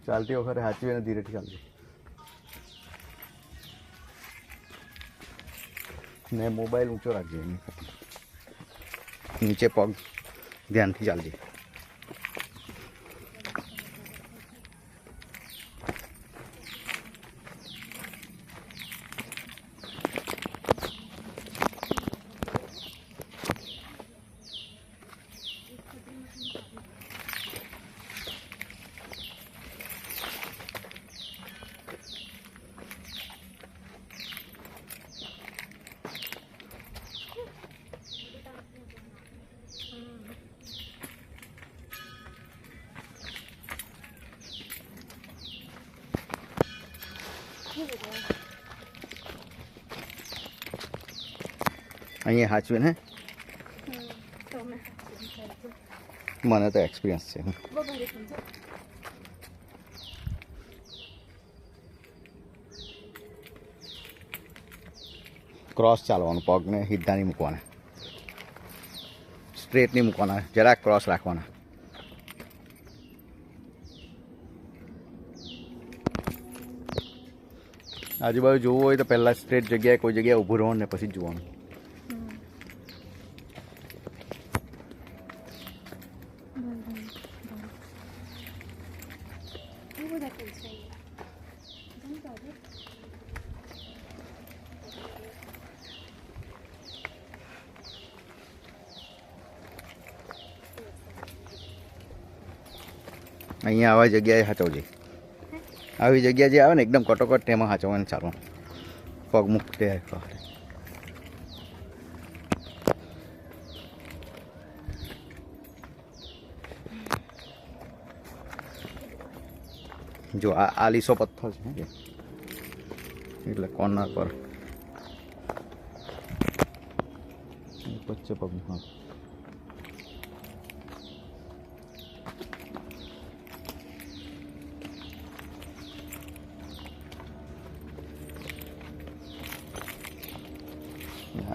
ચાલતી વખતે સાચવીને ધીરેથી ચાલજો ને મોબાઈલ ઊંચો રાખજો નીચે પગ ધ્યાનથી ચાલજે અહીંયા સાચવે ને મને તો એક્સપિરિયન્સ છે ક્રોસ ચાલવાનું પગને સીધા નહીં મૂકવાના સ્ટ્રેટ નહીં મૂકવાના જરાક ક્રોસ રાખવાના આજુબાજુ જોવું હોય તો પહેલાં સ્ટ્રેટ જગ્યાએ કોઈ જગ્યાએ ઊભું રહેવાનું ને પછી જ જોવાનું અહીંયા આવા જગ્યાએ સાચવજે આવી જગ્યા જે આવે ને એકદમ કટોકટ તેમાં સાચવવાનું ચાલુ પગ મૂકતે જો આ લીસો પથ્થર છે એટલે કોર્નર પર વચ્ચે પગ હા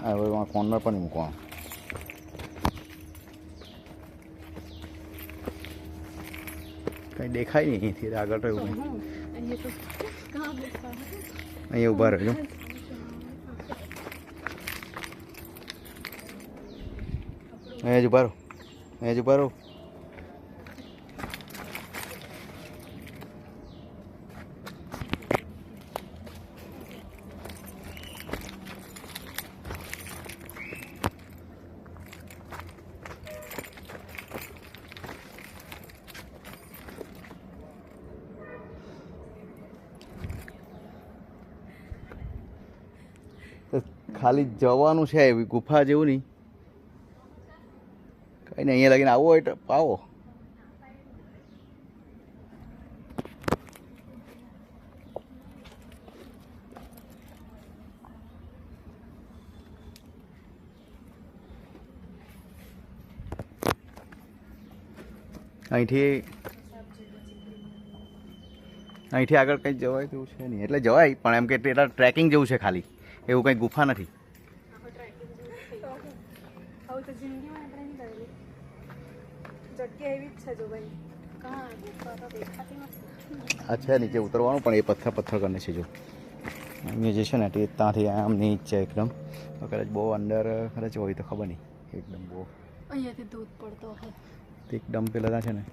હવે કોર્નર પણ મૂકવાનું કંઈ દેખાય નહીં અહીંથી આગળ તો એવું અહીંયા ઊભા રહેજો અહીંયા જ ઊભા રહો અહીંયા જ ઊભા રહો ખાલી જવાનું છે એવી ગુફા જેવું નહીં કંઈ નહીં અહીંયા લાગીને આવો હોય તો આવો અહીંથી આગળ કંઈ જવાય તેવું છે નહીં એટલે જવાય પણ એમ કે એટલા ટ્રેકિંગ જેવું છે ખાલી એવું કંઈ ગુફા નથી આ છે નીચે ઉતરવાનું પણ એ પથ્થર કરીને છે જો અહીંયા જે છે ને તે ત્યાંથી આમ નીચ છે એકદમ કદાચ બહુ અંદર કદાચ હોય તો ખબર નહીં એકદમ બહુ અહીંયાથી દૂધ પડતો હોય એકદમ પેલા ત્યાં છે ને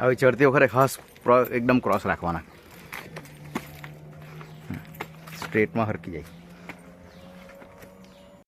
હવે ચડતી વખતે ખાસ એકદમ ક્રોસ રાખવાના સ્ટ્રેટમાં હરકી જાય